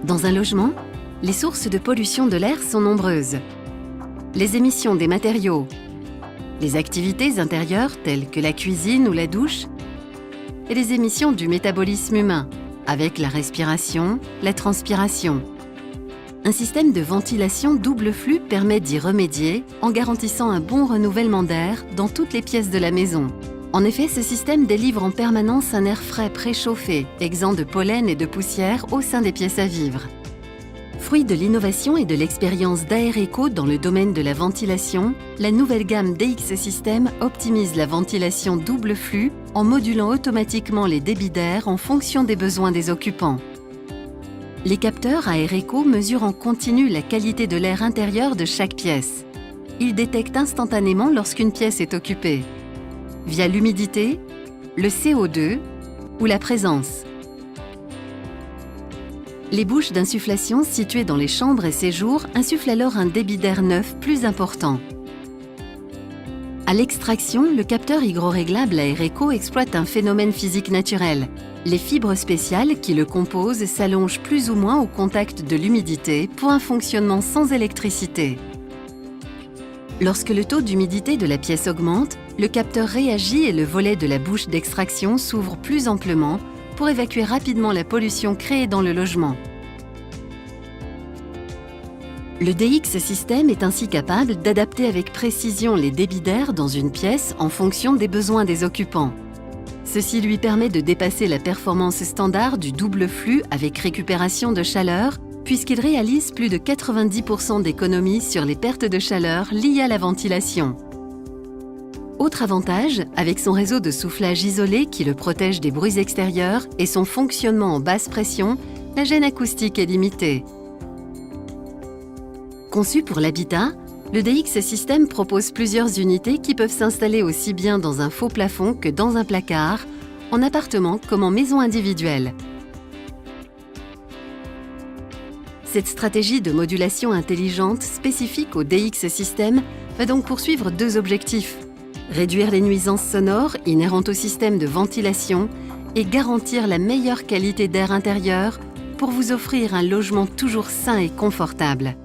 Dans un logement, les sources de pollution de l'air sont nombreuses. Les émissions des matériaux, les activités intérieures telles que la cuisine ou la douche, et les émissions du métabolisme humain, avec la respiration, la transpiration. Un système de ventilation double flux permet d'y remédier en garantissant un bon renouvellement d'air dans toutes les pièces de la maison. En effet, ce système délivre en permanence un air frais préchauffé, exempt de pollen et de poussière au sein des pièces à vivre. Fruit de l'innovation et de l'expérience d'Aereco dans le domaine de la ventilation, la nouvelle gamme DX System optimise la ventilation double flux en modulant automatiquement les débits d'air en fonction des besoins des occupants. Les capteurs Aereco mesurent en continu la qualité de l'air intérieur de chaque pièce. Ils détectent instantanément lorsqu'une pièce est occupée, via l'humidité, le CO2 ou la présence. Les bouches d'insufflation situées dans les chambres et séjours insufflent alors un débit d'air neuf plus important. À l'extraction, le capteur hygroréglable Aereco exploite un phénomène physique naturel. Les fibres spéciales qui le composent s'allongent plus ou moins au contact de l'humidité pour un fonctionnement sans électricité. Lorsque le taux d'humidité de la pièce augmente, le capteur réagit et le volet de la bouche d'extraction s'ouvre plus amplement pour évacuer rapidement la pollution créée dans le logement. Le DX System est ainsi capable d'adapter avec précision les débits d'air dans une pièce en fonction des besoins des occupants. Ceci lui permet de dépasser la performance standard du double flux avec récupération de chaleur, puisqu'il réalise plus de 90% d'économies sur les pertes de chaleur liées à la ventilation. Autre avantage, avec son réseau de soufflage isolé qui le protège des bruits extérieurs et son fonctionnement en basse pression, la gêne acoustique est limitée. Conçu pour l'habitat, le DX System propose plusieurs unités qui peuvent s'installer aussi bien dans un faux plafond que dans un placard, en appartement comme en maison individuelle. Cette stratégie de modulation intelligente spécifique au DX System va donc poursuivre deux objectifs: réduire les nuisances sonores inhérentes au système de ventilation et garantir la meilleure qualité d'air intérieur pour vous offrir un logement toujours sain et confortable.